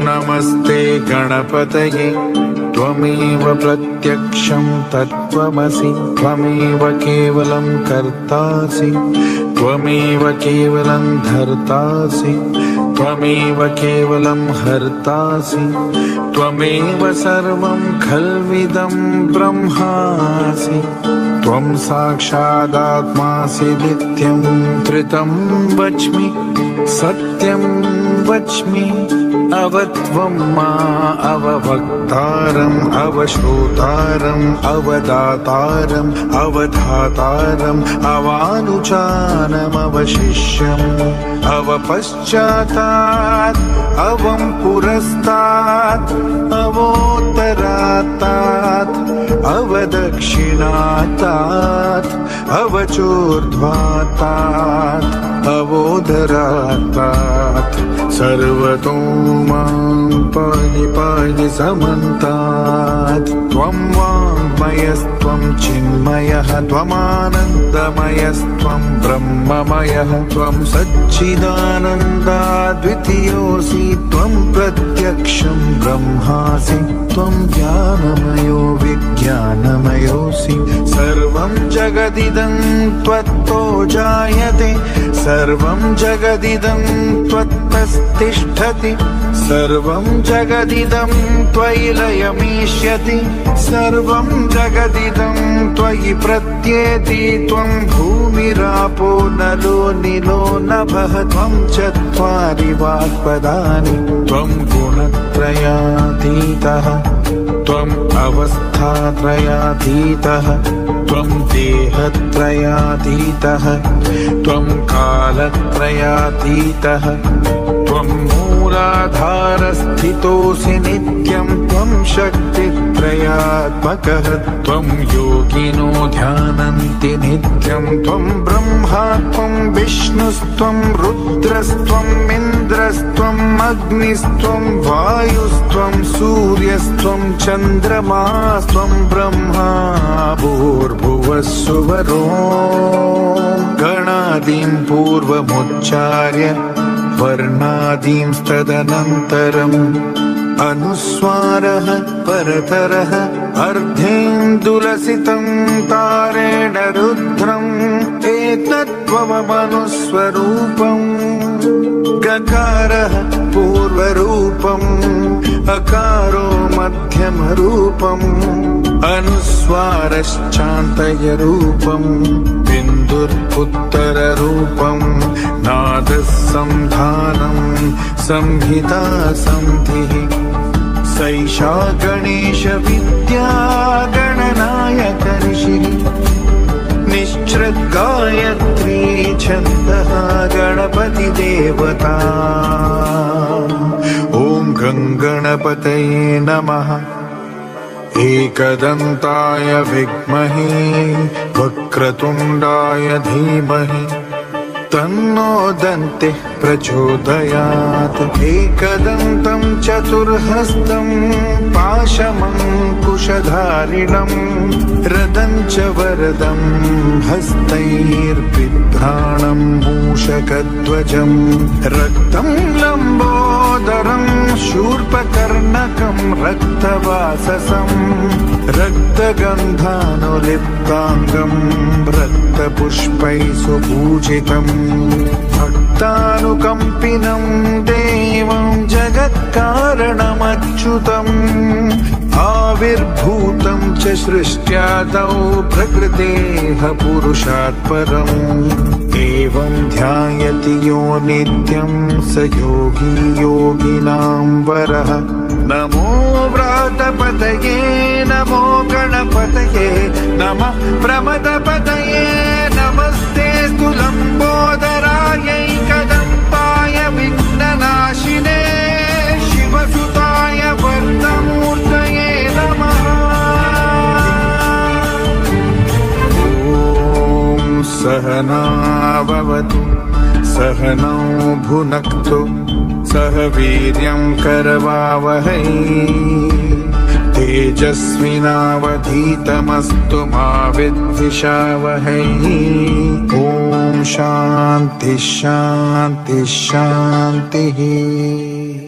नमस्ते गणपतये त्वमेव प्रत्यक्षं तत्त्वमसि त्वमेव केवलं कर्तासि त्वमेव केवलं धर्तासि त्वमेव केवलं हर्तासि त्वमेव सर्वं खल्विदं ब्रह्मासि त्वं साक्षादात्मासि नित्यं त्रितं वच्मि सत्यं वच्मि अवत्वं मा अववक्तारम् अवश्रोतारम् अवदातारम् अवधातारम् अवानुचानम् अवशिष्यम् अवपश्चातात् अवं पुरस्तात् अवोत्तरात्तात् अवदक्षिणात्तात् अवचोर्ध्वात्तात् अवोदरात्तात् सर्वतो मां पाहि पाहि समन्तात् त्वं वाङ्मयस्त्वं चिन्मयः त्वमानन्दमयस्त्वं ब्रह्ममयः त्वं सच्चिदानन्दाद्वितीयोऽसि त्वं प्रत्यक्षं ब्रह्मासि त्वं ज्ञानमयो विज्ञानमयोऽसि सर्वं जगदिदं त्वत्तो जायते सर्वं जगदिदं त्वत्तस्तिष्ठति सर्वं जगदिदं त्वयि लयमीष्यति सर्वं जगदिदं त्वयि प्रत्येति त्वं भूमिरापो नलो निलो नभः त्वं चत्वारि वाक्पदानि त्वं गुणत्रयातीतः त्वम् अवस्थात्रयातीतः त्वं देहत्रयातीतः त्वं कालत्रयातीतः त्वं मूलाधारस्थितोऽसि नित्यं त्वं शक्तित्रयात्मकः त्वं योगिनो ध्यानन्ति नित्यं त्वं ब्रह्मा त्वं विष्णुस्त्वं रुद्रस्त्वम् इन्द्रस्त्वम् अग्निस्त्वं वायुस्त्वं सूर्यस्त्वं चन्द्रमास्त्वं ब्रह्मा भूर्भुवः सुवरो गणादीं पूर्वमुच्चार्य वर्णादींस्तदनन्तरम् अनुस्वारः परतरः अर्धेन्दुलसितं तारेण रुद्रम् एतत्त्वमनुस्वरूपम् गकारः पूर्वरूपम् अकारो मध्यमरूपम् अनुस्वारश्चान्तयरूपम् बिन्दुर्उत्तररूपम् नादः संधानं संहिता संधिः सैषा गणेशविद्या गणनायक ऋषिः निश्चृद्गायत्री छन्दः गणपतिदेवता ॐ गङ्गणपतये नमः एकदन्ताय विद्महे वक्रतुण्डाय धीमहि तन्नो दन्तिः प्रचोदयात् एकदन्तं चतुर्हस्तं पाशमङ्कुशधारिणं रदं च वरदं हस्तैर्बिभ्राणं मूषकध्वजं रक्तं लम्बोदरं शूर्पकर्णकं रक्तवाससं रक्तगन्धानुलिप्ताङ्गं रक्तपुष्पैः सुपूजितम् भक्तानुकम्पिनं देवं जगत्कारणमच्युतम् आविर्भूतं च सृष्ट्यादौ प्रकृतेः पुरुषात् परम् एवं ध्यायति यो नित्यं स योगी योगिनां वरः नमो व्रातपतये नमो गणपतये नमः प्रमदपतये नमस्तेऽस्तु लम्बोदरायैकदन्ताय विघ्ननाशिने शिवसुताय वर्धमूर्तये नमः ॐ सहना भवतु सहनौ भुनक्तु सह वीर्यं करवावहै तेजस्विनावधीतमस्तु मा विद्विषावहै। ॐ शान्ति शान्ति शान्तिः।